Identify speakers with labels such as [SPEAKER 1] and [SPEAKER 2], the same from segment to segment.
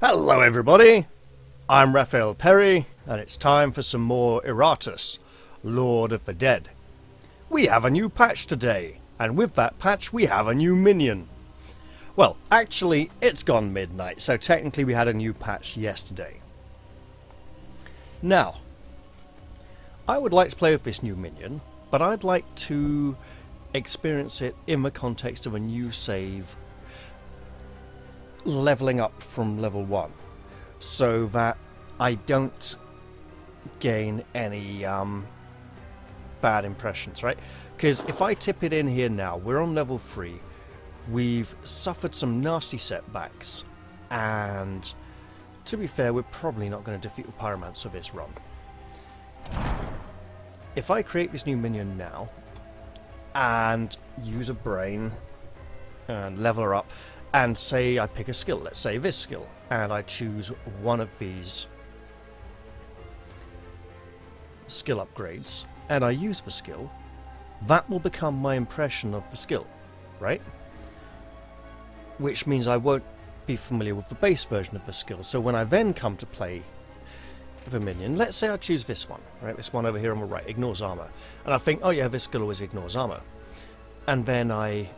[SPEAKER 1] Hello everybody, I'm Raphael Perry, and it's time for some more Iratus, Lord of the Dead. We have a new patch today, and with that patch we have a new minion. Well, actually it's gone midnight, so technically we had a new patch yesterday. Now, I would like to play with this new minion, but I'd like to experience it in the context of a new save, leveling up from level 1, so that I don't gain any bad impressions, right? Because if I tip it in here now, we're on level 3, we've suffered some nasty setbacks, and to be fair, we're probably not going to defeat the Pyromancer this run. If I create this new minion now, and use a brain, and level her up, and say I pick a skill, let's say this skill, and I choose one of these skill upgrades, and I use the skill, that will become my impression of the skill, right? Which means I won't be familiar with the base version of the skill, so when I then come to play the minion, let's say I choose this one, right? This one over here on the right, ignores armor, and I think, oh yeah, this skill always ignores armor, and then I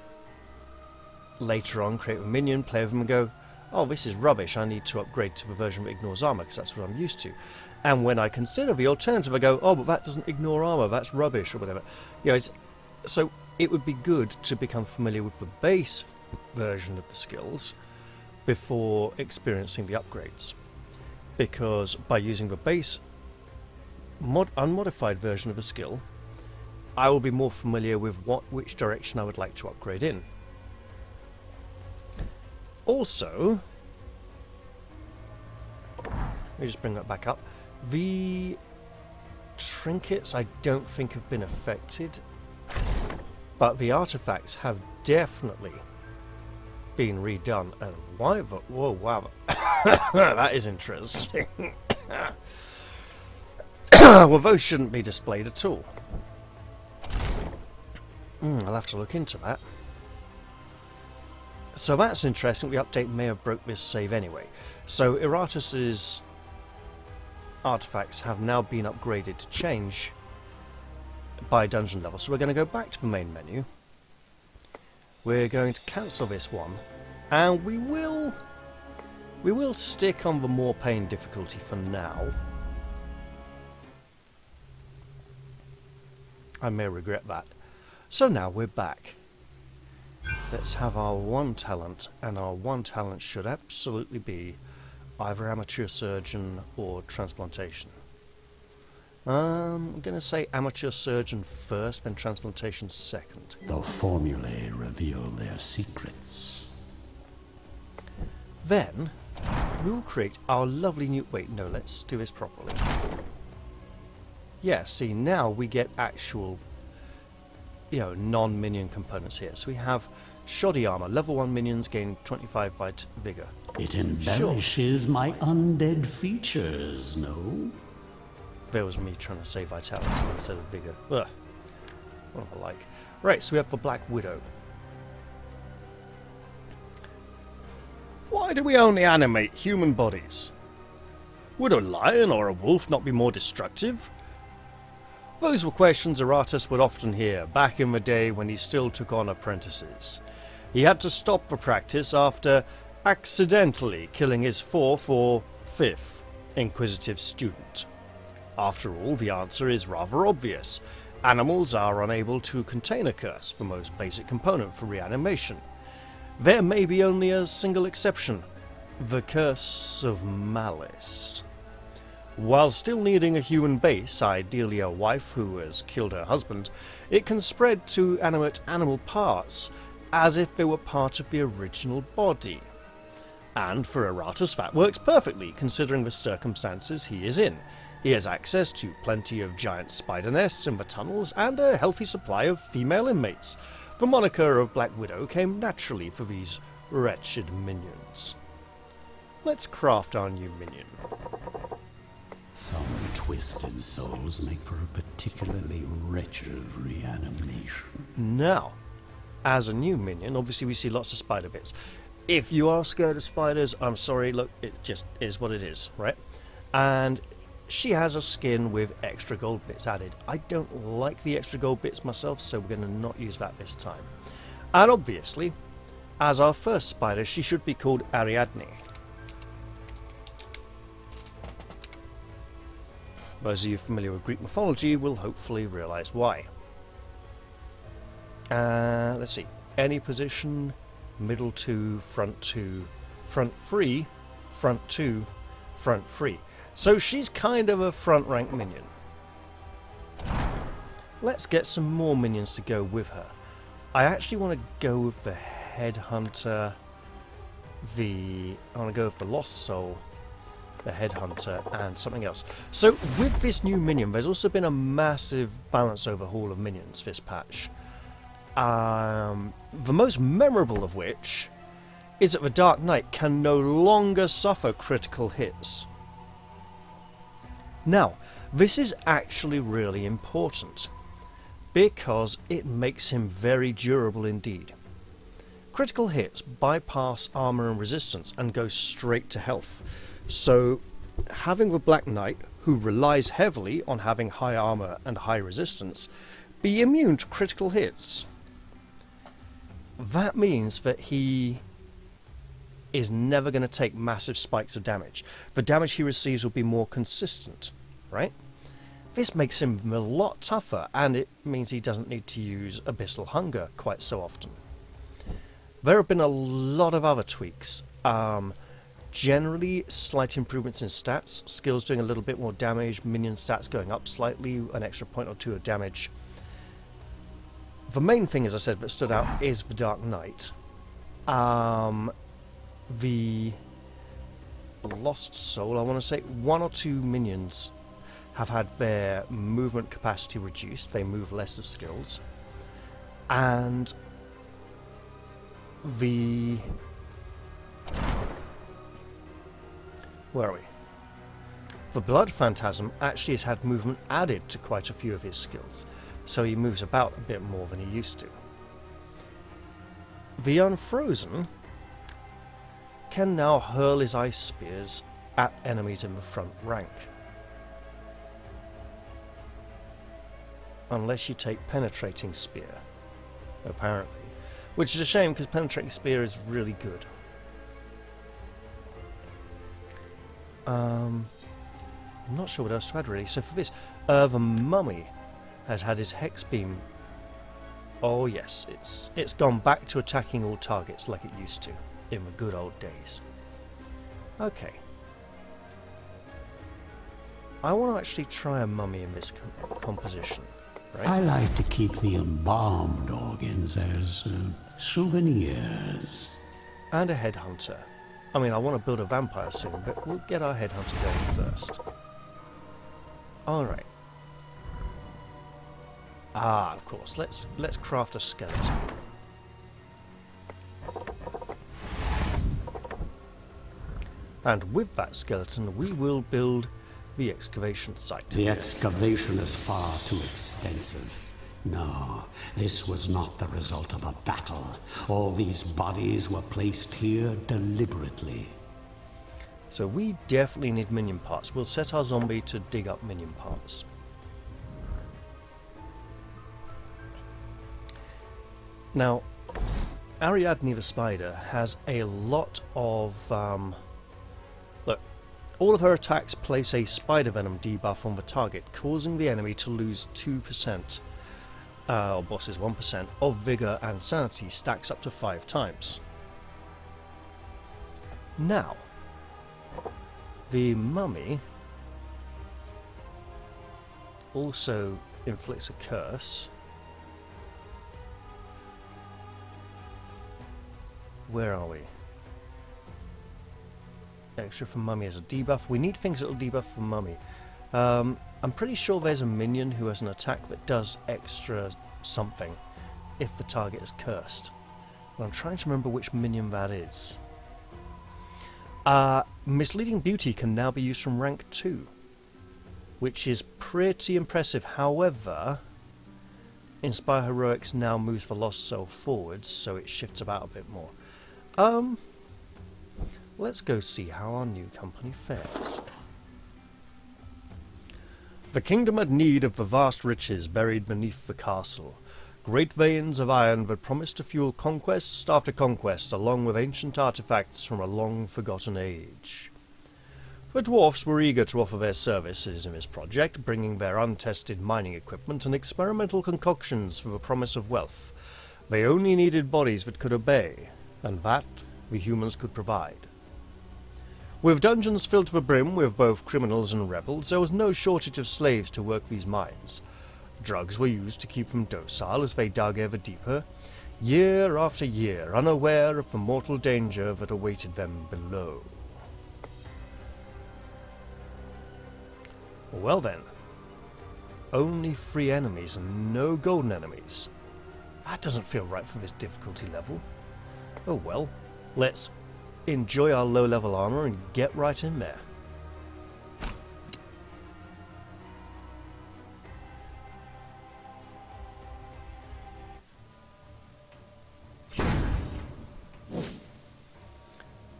[SPEAKER 1] later on create a minion, play with them and go, oh, this is rubbish, I need to upgrade to the version that ignores armor because that's what I'm used to. And when I consider the alternative, I go, oh, but that doesn't ignore armor, that's rubbish, or whatever. You know, so it would be good to become familiar with the base version of the skills before experiencing the upgrades, because by using the base unmodified version of the skill, I will be more familiar with which direction I would like to upgrade in. Also, let me just bring that back up. The trinkets I don't think have been affected, but the artifacts have definitely been redone. And why? Whoa, wow, that is interesting. Well, those shouldn't be displayed at all. I'll have to look into that. So that's interesting. The update may have broke this save anyway. So Iratus's artifacts have now been upgraded to change by dungeon level. So we're going to go back to the main menu. We're going to cancel this one, and we will stick on the more pain difficulty for now. I may regret that. So now we're back. Let's have our one talent, and our one talent should absolutely be either amateur surgeon or transplantation. I'm going to say amateur surgeon first, then transplantation second.
[SPEAKER 2] The formulae reveal their secrets.
[SPEAKER 1] Then we will create our lovely new... Wait, no, let's do this properly. Yeah, see, now we get actual, you know, non-minion components here. So we have shoddy armor. Level 1 minions gain 25 vigor.
[SPEAKER 2] It embellishes my undead features, no?
[SPEAKER 1] There was me trying to say vitality instead of vigor. Ugh. What am I like? Right, so we have the Black Widow. Why do we only animate human bodies? Would a lion or a wolf not be more destructive? Those were questions Iratus would often hear back in the day when he still took on apprentices. He had to stop the practice after accidentally killing his 4th or 5th inquisitive student. After all, the answer is rather obvious. Animals are unable to contain a curse, the most basic component for reanimation. There may be only a single exception, the curse of malice. While still needing a human base, ideally a wife who has killed her husband, it can spread to animate animal parts as if they were part of the original body. And for Iratus that works perfectly, considering the circumstances he is in. He has access to plenty of giant spider nests in the tunnels and a healthy supply of female inmates. The moniker of Black Widow came naturally for these wretched minions. Let's craft our new minion.
[SPEAKER 2] Some twisted souls make for a particularly wretched reanimation.
[SPEAKER 1] Now, as a new minion, obviously we see lots of spider bits. if you are scared of spiders, I'm sorry, look, it just is what it is, right? And she has a skin with extra gold bits added. I don't like the extra gold bits myself, so we're going to not use that this time. And obviously, as our first spider, she should be called Ariadne. Those of you familiar with Greek mythology will hopefully realise why. Let's see. Any position, middle 2, front 2, front 3, front 2, front 3. So she's kind of a front rank minion. Let's get some more minions to go with her. I actually want to go with the Headhunter, I want to go with the Lost Soul, the Headhunter, and something else. So with this new minion, there's also been a massive balance overhaul of minions this patch. The most memorable of which is that the Dark Knight can no longer suffer critical hits. Now, this is actually really important, because it makes him very durable indeed. Critical hits bypass armor and resistance and go straight to health. So, having the Black Knight, who relies heavily on having high armor and high resistance, be immune to critical hits, that means that he is never going to take massive spikes of damage. The damage he receives will be more consistent, right? This makes him a lot tougher, and it means he doesn't need to use Abyssal Hunger quite so often. There have been a lot of other tweaks. Generally, slight improvements in stats, skills doing a little bit more damage, minion stats going up slightly, an extra point or two of damage. The main thing, as I said, that stood out is the Dark Knight. The Lost Soul, I want to say 1 or 2 minions have had their movement capacity reduced. They move less of skills. And the... where are we? The Blood Phantasm actually has had movement added to quite a few of his skills, so he moves about a bit more than he used to. The Unfrozen can now hurl his ice spears at enemies in the front rank. Unless you take Penetrating Spear, apparently. Which is a shame, because Penetrating Spear is really good. I'm not sure what else to add really. So for this, the Mummy has had his Hex Beam. Oh yes, it's gone back to attacking all targets like it used to in the good old days. Okay. I want to actually try a Mummy in this composition. Right?
[SPEAKER 2] I like to keep the embalmed organs as souvenirs.
[SPEAKER 1] And a Headhunter. I mean, I want to build a vampire soon, but we'll get our Headhunter going first. Alright. Ah, of course. Let's craft a skeleton. And with that skeleton, we will build the excavation site.
[SPEAKER 2] The excavation is far too extensive. No, this was not the result of a battle. All these bodies were placed here deliberately.
[SPEAKER 1] So we definitely need minion parts. We'll set our zombie to dig up minion parts. Now, Ariadne the Spider has a lot of... look, all of her attacks place a spider venom debuff on the target, causing the enemy to lose 2%, or bosses 1%, of vigor and sanity, stacks up to 5 times. Now, the Mummy also inflicts a curse. Where are we? Extra for Mummy as a debuff. We need things that will debuff for Mummy. I'm pretty sure there's a minion who has an attack that does extra something if the target is cursed. But I'm trying to remember which minion that is. Misleading Beauty can now be used from rank 2, which is pretty impressive. However, Inspire Heroics now moves the Lost Soul forwards, so it shifts about a bit more. let's go see how our new company fares. The kingdom had need of the vast riches buried beneath the castle. Great veins of iron that promised to fuel conquest after conquest, along with ancient artifacts from a long-forgotten age. The dwarfs were eager to offer their services in this project, bringing their untested mining equipment and experimental concoctions for the promise of wealth. They only needed bodies that could obey, and that the humans could provide. With dungeons filled to the brim with both criminals and rebels, there was no shortage of slaves to work these mines. Drugs were used to keep them docile as they dug ever deeper, year after year, unaware of the mortal danger that awaited them below. Well then, only 3 enemies and no golden enemies. That doesn't feel right for this difficulty level. Oh well, let's enjoy our low-level armor and get right in there.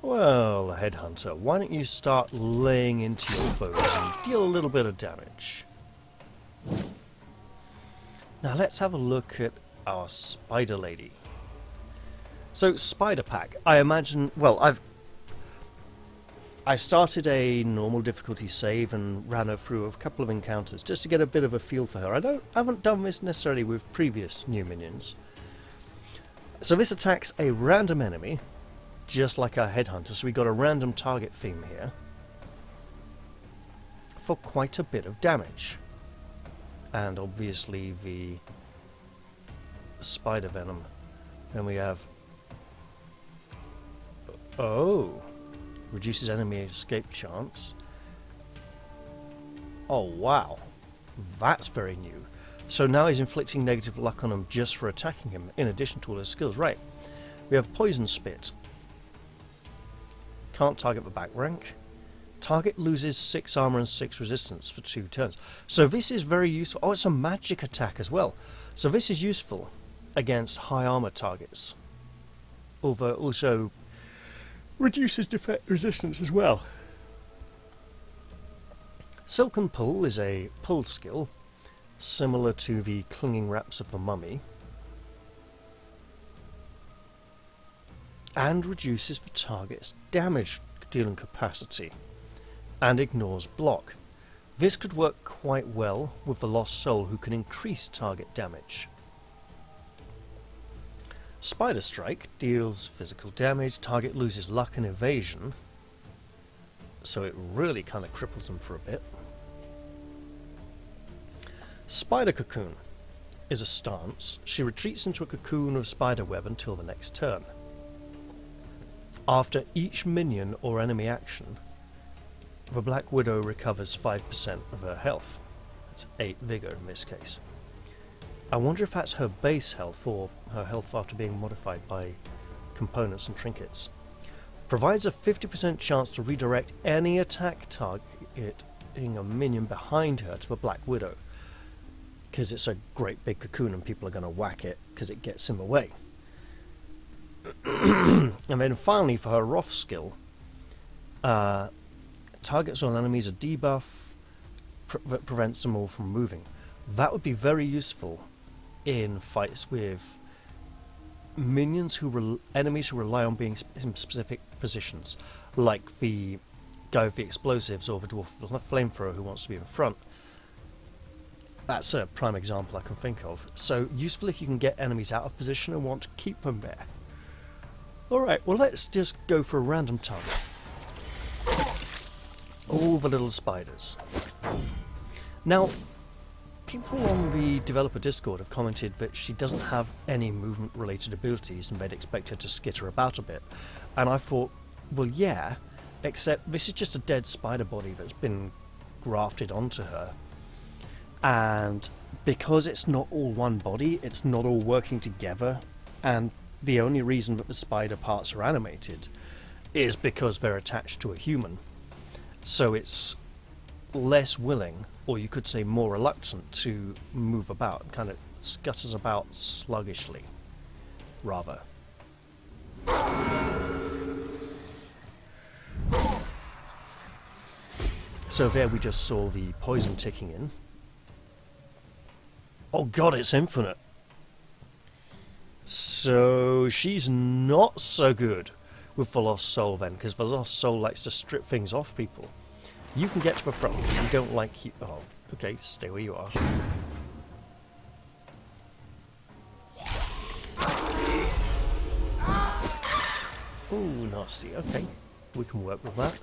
[SPEAKER 1] Well, Headhunter, why don't you start laying into your foes and deal a little bit of damage. Now let's have a look at our Spider Lady. So, Spider Pack, I imagine, well, I started a normal difficulty save and ran her through a couple of encounters just to get a bit of a feel for her. I haven't done this necessarily with previous new minions. So this attacks a random enemy, just like our Headhunter, so we got a random target theme here, for quite a bit of damage. And obviously the spider venom. Then we have... Oh! Reduces enemy escape chance. Oh wow, that's very new. So now he's inflicting negative luck on him just for attacking him, in addition to all his skills. Right, we have Poison Spit. Can't target the back rank. Target loses 6 armor and 6 resistance for 2 turns. So this is very useful. Oh, it's a magic attack as well. So this is useful against high armor targets. Although it also reduces defect resistance as well. Silken Pull is a pull skill, similar to the clinging wraps of the mummy, and reduces the target's damage dealing capacity, and ignores block. This could work quite well with the Lost Soul, who can increase target damage. Spider Strike deals physical damage, target loses luck and evasion, so it really kind of cripples them for a bit. Spider Cocoon is a stance. She retreats into a cocoon of spider web until the next turn. After each minion or enemy action, the Black Widow recovers 5% of her health. That's 8 vigor in this case. I wonder if that's her base health or her health after being modified by components and trinkets. Provides a 50% chance to redirect any attack targeting a minion behind her to the Black Widow, because it's a great big cocoon and people are going to whack it because it gets in the way. And then finally, for her Wrath skill, targets on enemies a debuff that prevents them all from moving. That would be very useful in fights with minions enemies who rely on being in specific positions, like the guy with the explosives or the dwarf with the flamethrower who wants to be in front. That's a prime example I can think of. So useful if you can get enemies out of position and want to keep them there. Alright, well let's just go for a random target. All the little spiders. Now, people on the developer Discord have commented that she doesn't have any movement related abilities and they'd expect her to skitter about a bit. And I thought, well yeah, except this is just a dead spider body that's been grafted onto her. And because it's not all one body, it's not all working together, and the only reason that the spider parts are animated is because they're attached to a human. So it's less willing, or you could say more reluctant, to move about, kind of scutters about sluggishly, rather. So there we just saw the poison ticking in. Oh god, it's infinite. So she's not so good with the Lost Soul then, because the Lost Soul likes to strip things off people. You can get to the front. We don't like you. Oh, okay, stay where you are. Ooh, nasty. Okay, we can work with that.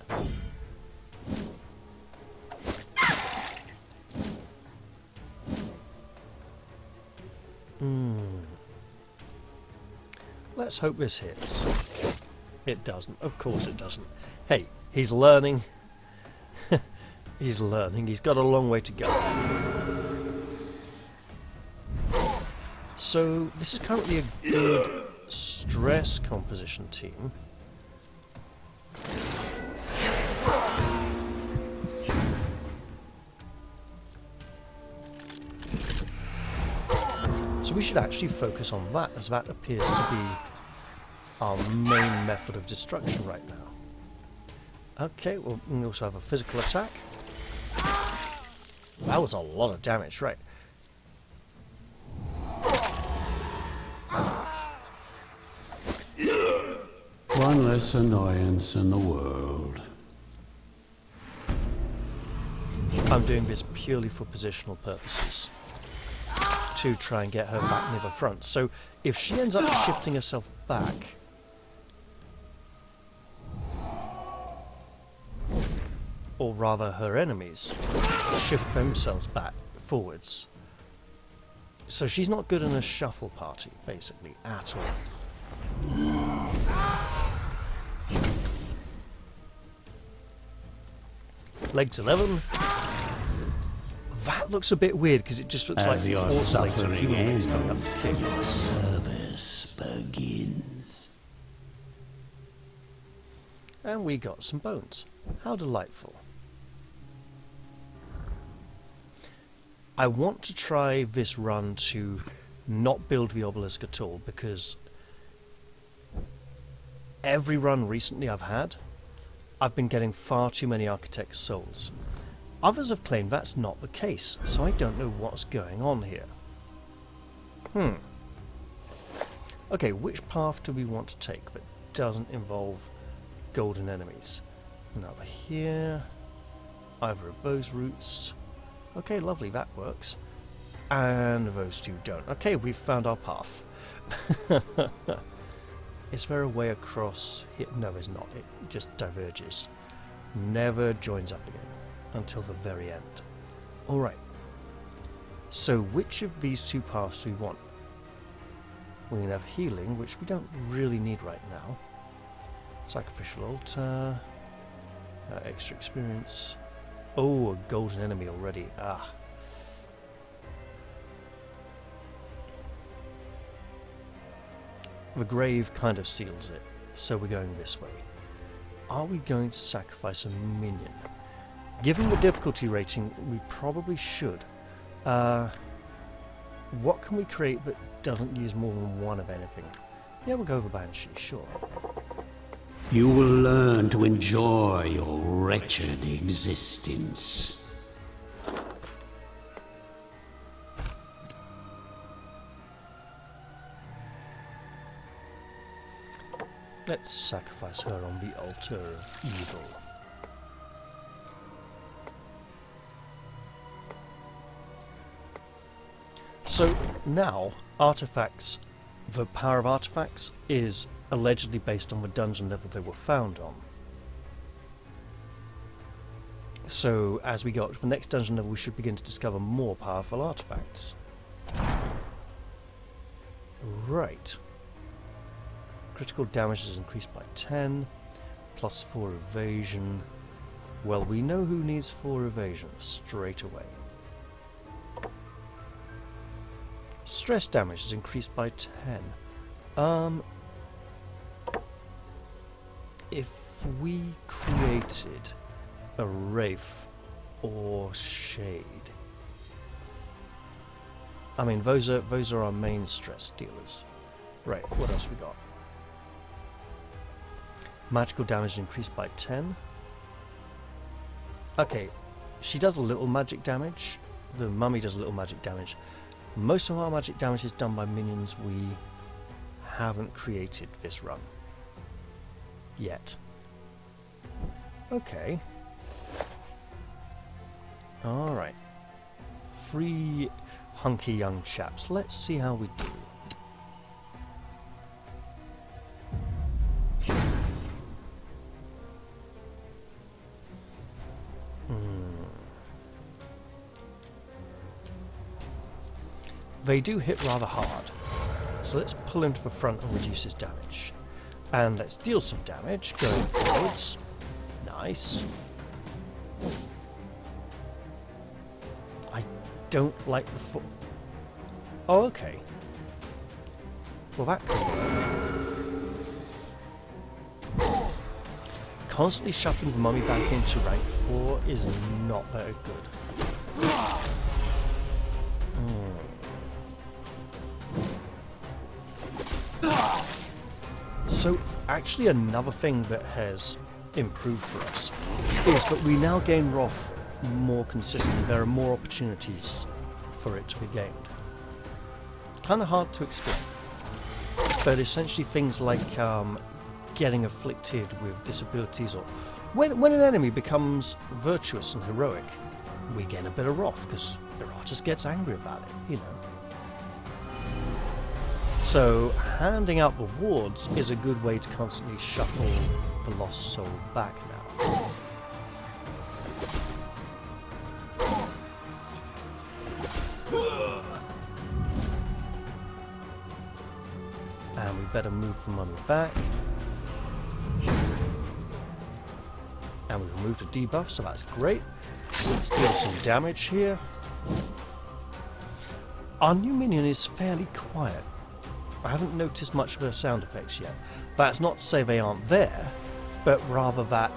[SPEAKER 1] Let's hope this hits. It doesn't. Of course it doesn't. Hey, he's learning. He's learning. He's got a long way to go. So, this is currently a good stress composition team. So we should actually focus on that, as that appears to be our main method of destruction right now. Okay, well, we also have a physical attack. That was a lot of damage, right?
[SPEAKER 2] One less annoyance in the world.
[SPEAKER 1] I'm doing this purely for positional purposes, to try and get her back near the front. So if she ends up shifting herself back, or rather her enemies shift themselves back forwards, so she's not good in a shuffle party basically at all. Legs 11. That looks a bit weird because it just looks
[SPEAKER 2] As
[SPEAKER 1] like
[SPEAKER 2] your
[SPEAKER 1] horse legs or
[SPEAKER 2] suffering
[SPEAKER 1] human legs coming up
[SPEAKER 2] ends,
[SPEAKER 1] the kick.
[SPEAKER 2] your service begins.
[SPEAKER 1] And we got some bones. How delightful. I want to try this run to not build the obelisk at all, because every run recently I've had, I've been getting far too many Architect's Souls. Others have claimed that's not the case, so I don't know what's going on here. Okay, which path do we want to take that doesn't involve golden enemies? Another here. Either of those routes. Okay, lovely, that works. And those two don't. Okay, we've found our path. Is there a way across here? No, there's not. It just diverges. Never joins up again until the very end. Alright. So which of these two paths do we want? We can have healing, which we don't really need right now. Sacrificial altar. Extra experience. Oh, a golden enemy already. Ah. The grave kind of seals it, so we're going this way. Are we going to sacrifice a minion? Given the difficulty rating, we probably should. What can we create that doesn't use more than one of anything? Yeah, we'll go with Banshee, sure.
[SPEAKER 2] You will learn to enjoy your wretched existence.
[SPEAKER 1] Let's sacrifice her on the altar of evil. So now, artifacts, the power of artifacts is allegedly based on the dungeon level they were found on. So as we go up to the next dungeon level, we should begin to discover more powerful artifacts. Right. Critical damage is increased by 10, plus 4 evasion. Well, we know who needs 4 evasion straight away. Stress damage is increased by 10. If we created a Wraith or Shade, I mean, those are our main stress dealers. Right, what else we got? Magical damage increased by 10. Okay, she does a little magic damage. The mummy does a little magic damage. Most of our magic damage is done by minions we haven't created this run. Yet. Okay. Alright. 3 hunky young chaps. Let's see how we do. They do hit rather hard, so let's pull him to the front and reduce his damage. And let's deal some damage going forwards. Nice. I don't like the foot. Oh, okay. Well, that could work. Constantly shuffling the mummy back into rank 4 is not very good. So, actually another thing that has improved for us is that we now gain Wrath more consistently. There are more opportunities for it to be gained. Kind of hard to explain, but essentially things like getting afflicted with disabilities, or when an enemy becomes virtuous and heroic, we gain a bit of Wrath because Iratus gets angry about it, you know. So, handing out the wards is a good way to constantly shuffle the lost soul back now. And we better move the mummy back. And we removed a debuff, so that's great. Let's deal some damage here. Our new minion is fairly quiet. I haven't noticed much of her sound effects yet. That's not to say they aren't there, but rather that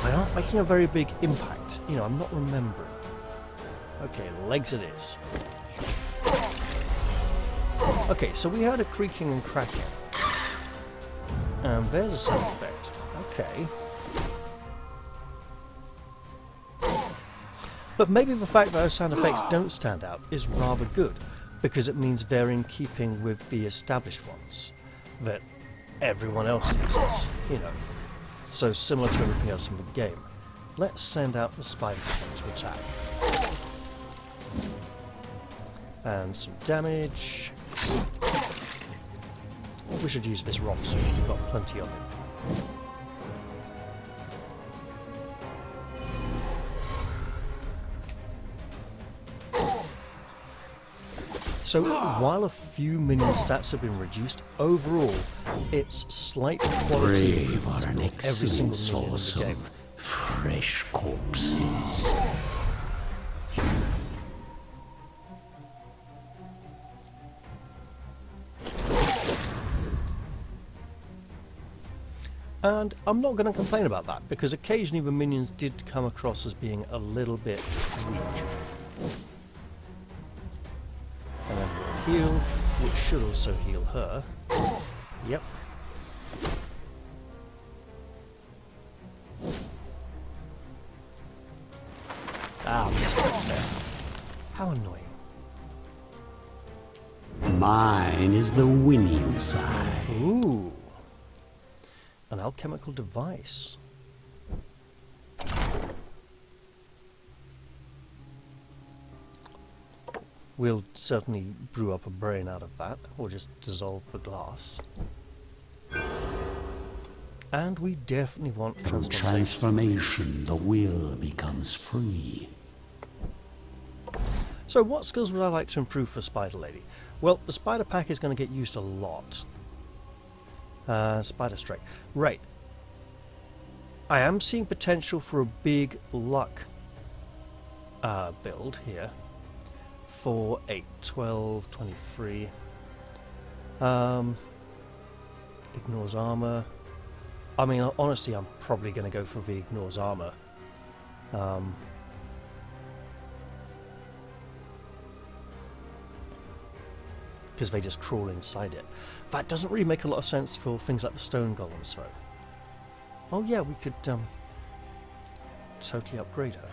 [SPEAKER 1] they aren't making a very big impact. You know, I'm not remembering. Okay, legs it is. Okay, so we heard a creaking and cracking. And there's a sound effect. Okay. But maybe the fact that those sound effects don't stand out is rather good, because it means they're in keeping with the established ones that everyone else uses, you know. So similar to everything else in the game. Let's send out the spider to attack. And some damage. We should use this rock so we've got plenty of it. So, while a few minion stats have been reduced, overall, it's slight quality improvements for every single minion in the game.
[SPEAKER 2] Fresh corpses.
[SPEAKER 1] And I'm not going to complain about that, because occasionally the minions did come across as being a little bit weak. And then we'll heal, which should also heal her. Yep. Ah, misclicked there. How annoying.
[SPEAKER 2] Mine is the winning side.
[SPEAKER 1] Ooh. An alchemical device. We'll certainly brew up a brain out of that, or just dissolve the glass. And we definitely want
[SPEAKER 2] Through transformation, the will becomes free.
[SPEAKER 1] So what skills would I like to improve for Spider Lady? Well, the Spider Pack is going to get used a lot. Spider Strike. Right. I am seeing potential for a big luck build here. 4, 8, 12, 23. Ignores armor. I mean, honestly, I'm probably going to go for the ignores armor. Because they just crawl inside it. That doesn't really make a lot of sense for things like the stone golems, though. Oh yeah, we could totally upgrade her.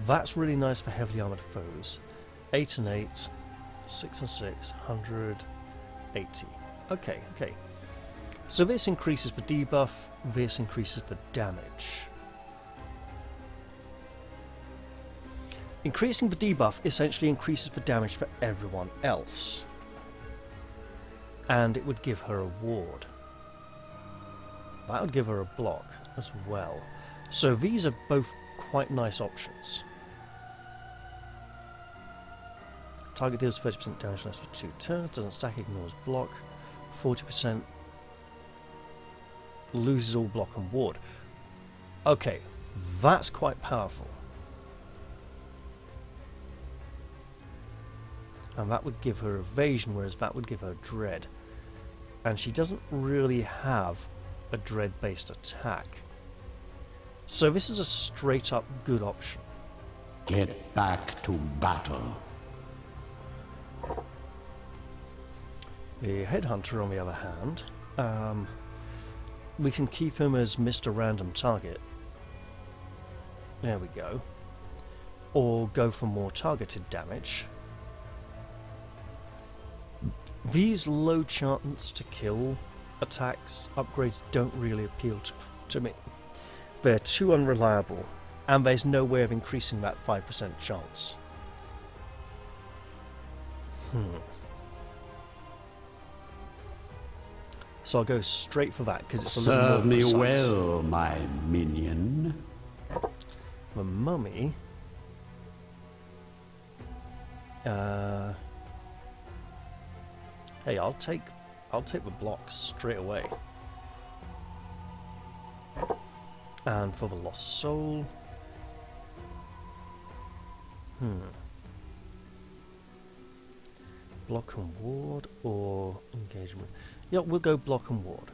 [SPEAKER 1] That's really nice for heavily armoured foes. 8 and 8, 6 and 6, 180. Okay, okay. So this increases for debuff, this increases for damage. Increasing the debuff essentially increases the damage for everyone else. And it would give her a ward. That would give her a block as well. So these are both quite nice options. Target deals 30% damage less for 2 turns, doesn't stack, ignores block. 40% loses all block and ward. Okay, that's quite powerful. And that would give her evasion, whereas that would give her dread. And she doesn't really have a dread-based attack. So this is a straight-up good option.
[SPEAKER 2] Get back to battle.
[SPEAKER 1] The Headhunter, on the other hand, we can keep him as Mr. Random Target. There we go. Or go for more targeted damage. These low chance to kill attacks upgrades don't really appeal to me. They're too unreliable, and there's no way of increasing that 5% chance. So I'll go straight for that because it's a little more
[SPEAKER 2] Serve me
[SPEAKER 1] precise.
[SPEAKER 2] well, my minion.
[SPEAKER 1] The mummy. Hey, I'll take the blocks straight away. And for the lost soul. Block and ward or engagement. Yeah, we'll go block and ward.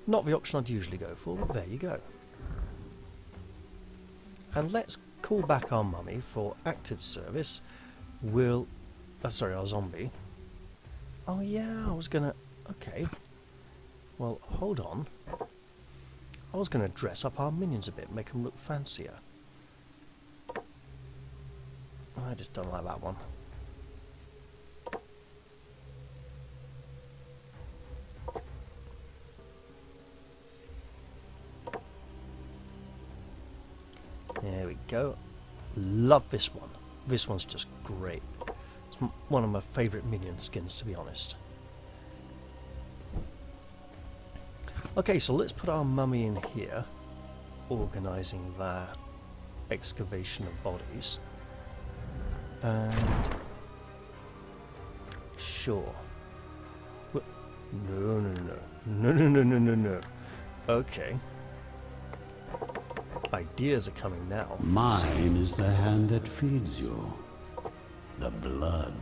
[SPEAKER 1] Not the option I'd usually go for, but there you go. And let's call back our mummy for active service. We'll... sorry, our zombie. Oh yeah, I was gonna... Okay. Well, hold on. I was gonna dress up our minions a bit, make them look fancier. I just don't like that one. There we go. Love this one. This one's just great. It's one of my favourite minion skins, to be honest. Okay, so let's put our mummy in here, organising that excavation of bodies. And... sure. No. Okay. Ideas are coming now.
[SPEAKER 2] Mine is the hand that feeds you. The blood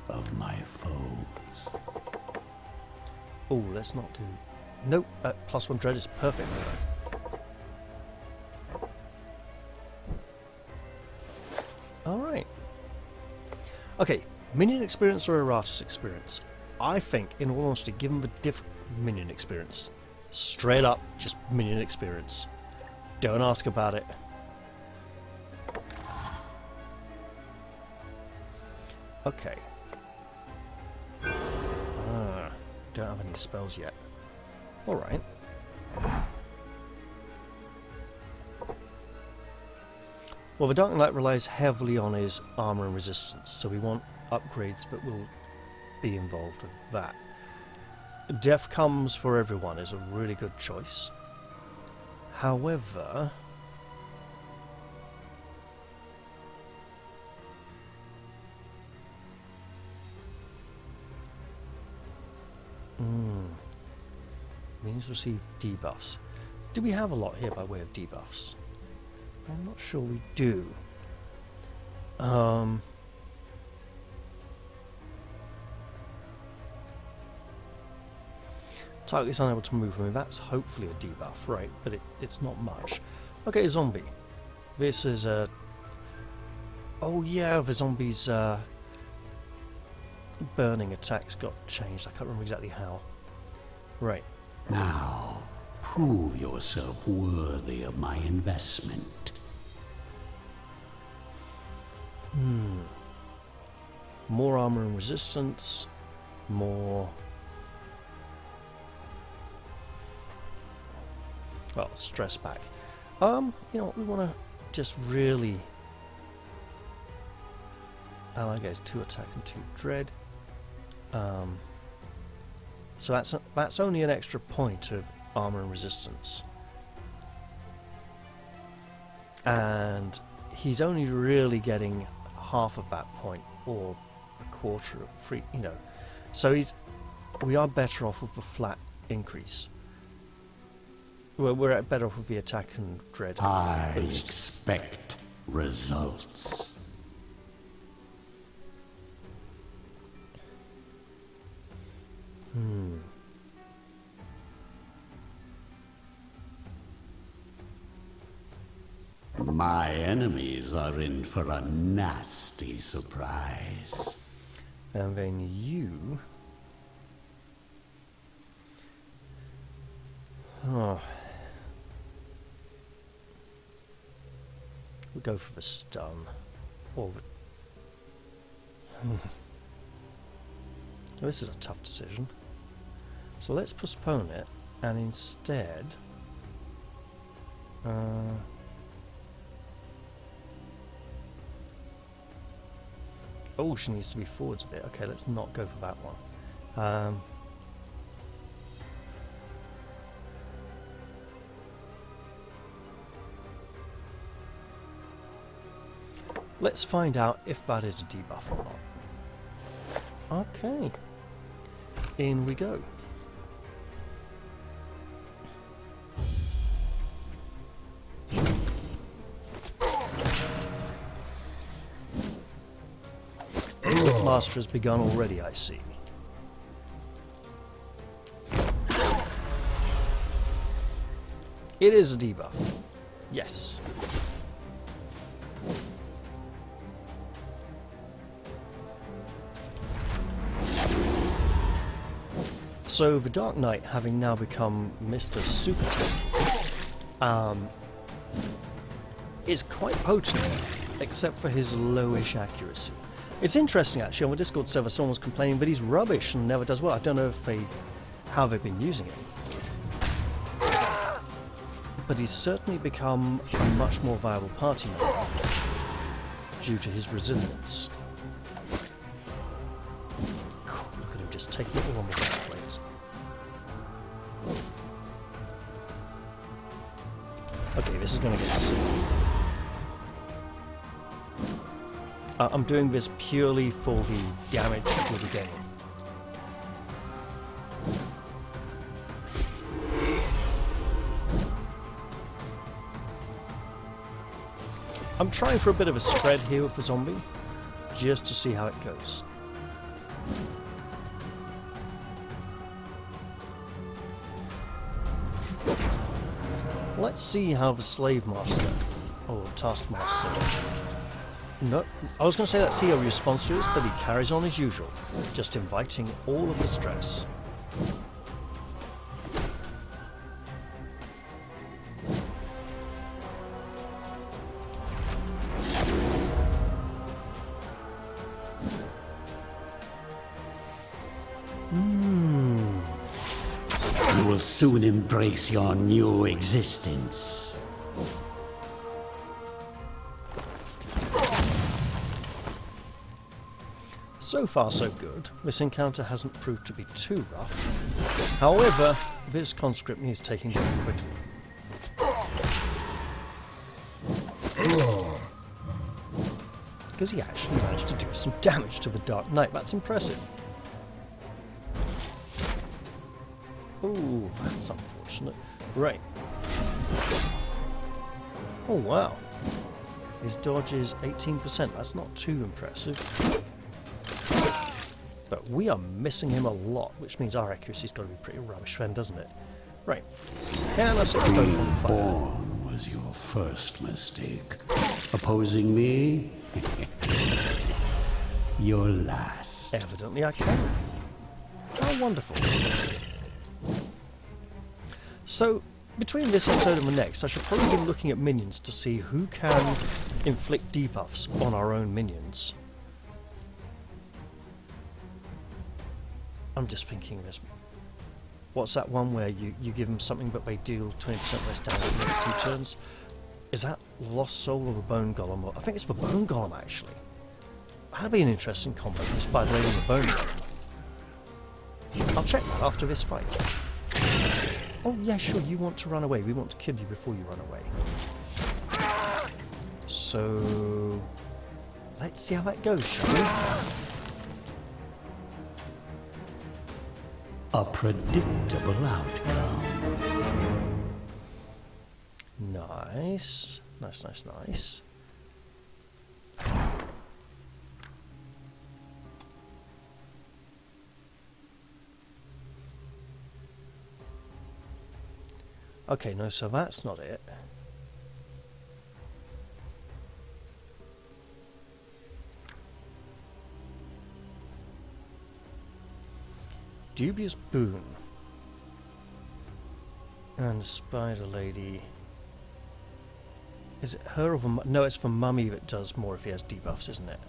[SPEAKER 2] of my foes.
[SPEAKER 1] Oh, let's not do... Nope, +1 dread is perfect. Alright. Okay, minion experience or Iratus experience? I think, in all honesty, give them the different minion experience. Straight up, just minion experience. Don't ask about it. Okay. Don't have any spells yet. Alright. Well, the Dark Knight relies heavily on his armor and resistance, so we want upgrades that will be involved with that. Death Comes for Everyone is a really good choice. However... Means receive debuffs. Do we have a lot here by way of debuffs? I'm not sure we do. Target is unable to move. I mean, that's hopefully a debuff, right? But it's not much. Okay, zombie. This is a... Oh yeah, the zombie's burning attacks got changed. I can't remember exactly how. Right.
[SPEAKER 2] Now, Prove yourself worthy of my investment.
[SPEAKER 1] More armor and resistance, more... well, stress back. You know what, we want to just really... ally gets 2 attack and 2 dread. So that's only an extra point of armor and resistance. And he's only really getting half of that point, or a quarter of free, you know. So we are better off with a flat increase. Well, we're better off with the attack and dread
[SPEAKER 2] I
[SPEAKER 1] boost.
[SPEAKER 2] expect results. My enemies are in for a nasty surprise.
[SPEAKER 1] And then you... oh. We'll go for the stun. Or the... this is a tough decision. So let's postpone it, and instead... oh, she needs to be forwards a bit. Okay, let's not go for that one. Let's find out if that is a debuff or not. Okay. In we go. Master has begun already, I see. It is a debuff. Yes. So the Dark Knight, having now become Mr. Super Tank, is quite potent, except for his lowish accuracy. It's interesting, actually, on the Discord server someone was complaining that he's rubbish and never does well. I don't know if how they've been using it. But he's certainly become a much more viable party member due to his resilience. Look at him just taking it all on the best plates. Okay, this is going to get silly. I'm doing this purely for the damage we'll be getting. I'm trying for a bit of a spread here with the zombie, just to see how it goes. Let's see how the Slave Master, or Taskmaster... no, I was going to say let's see how he responds to this, but he carries on as usual, just inviting all of the stress.
[SPEAKER 2] You will soon embrace your new existence.
[SPEAKER 1] So far so good. This encounter hasn't proved to be too rough. However, this conscript needs taking down quickly. Because he actually managed to do some damage to the Dark Knight. That's impressive. Oh, that's unfortunate. Right. Oh, wow. His dodge is 18%. That's not too impressive. But we are missing him a lot, which means our accuracy's got to be pretty rubbish then, doesn't it? Right. Let's go
[SPEAKER 2] Being
[SPEAKER 1] on fire.
[SPEAKER 2] born was your first mistake. Opposing me? Your last.
[SPEAKER 1] Evidently I can. How wonderful. So, between this episode and the next, I should probably be looking at minions to see who can inflict debuffs on our own minions. I'm just thinking this. What's that one where you give them something but they deal 20% less damage in the next 2 turns? Is that Lost Soul or the Bone Golem? I think it's the Bone Golem, actually. That'd be an interesting combo, the Spider Lady and the Bone Golem. I'll check that after this fight. Oh yeah, sure, you want to run away. We want to kill you before you run away. So... let's see how that goes, shall we?
[SPEAKER 2] A predictable outcome.
[SPEAKER 1] Nice. Nice, nice, nice. Okay, no, so that's not it. Dubious Boon. And Spider Lady. Is it her or the... no, it's for Mummy that does more if he has debuffs, isn't it?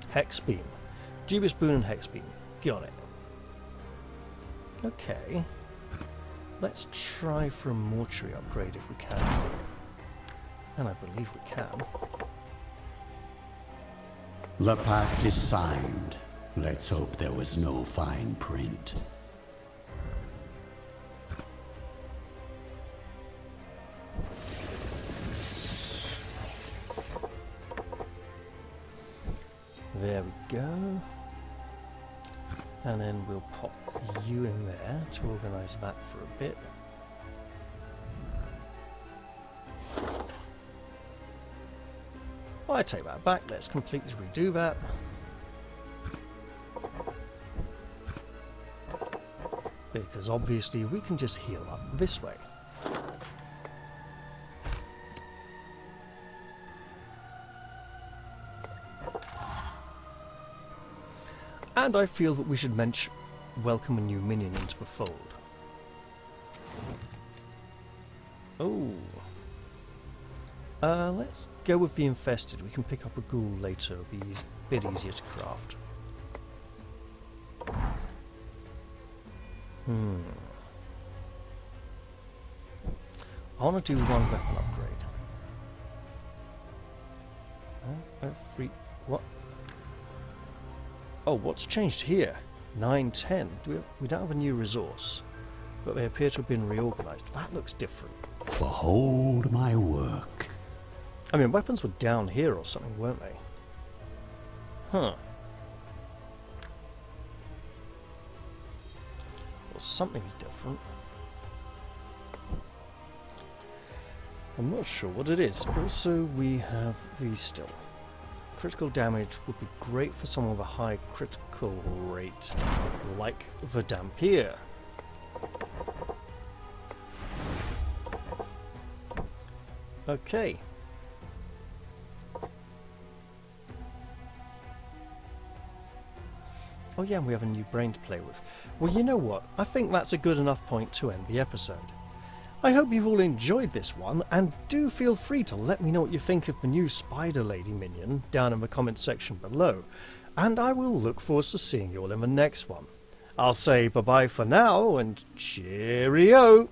[SPEAKER 1] Hex Beam. Dubious Boon and Hex Beam. Got it. Okay. Let's try for a mortuary upgrade if we can. And I believe we can.
[SPEAKER 2] The pact is signed. Let's hope there was no fine print.
[SPEAKER 1] There we go. And then we'll pop you in there to organise that for a bit. I take that back, let's completely redo that. Because obviously we can just heal up this way. And I feel that we should welcome a new minion into the fold. Oh. Let's go with the infested. We can pick up a ghoul later. It'll be a bit easier to craft. I want to do one weapon upgrade. What? Oh, what's changed here? 910. We don't have a new resource, but they appear to have been reorganized. That looks different.
[SPEAKER 2] Behold my work.
[SPEAKER 1] I mean, weapons were down here or something, weren't they? Huh. Well, something's different. I'm not sure what it is. Also, we have these still. Critical damage would be great for someone with a high critical rate, like the Dampier. Okay. Oh yeah, and we have a new brain to play with. Well, you know what? I think that's a good enough point to end the episode. I hope you've all enjoyed this one, and do feel free to let me know what you think of the new Spider Lady minion down in the comments section below, and I will look forward to seeing you all in the next one. I'll say bye-bye for now, and cheerio!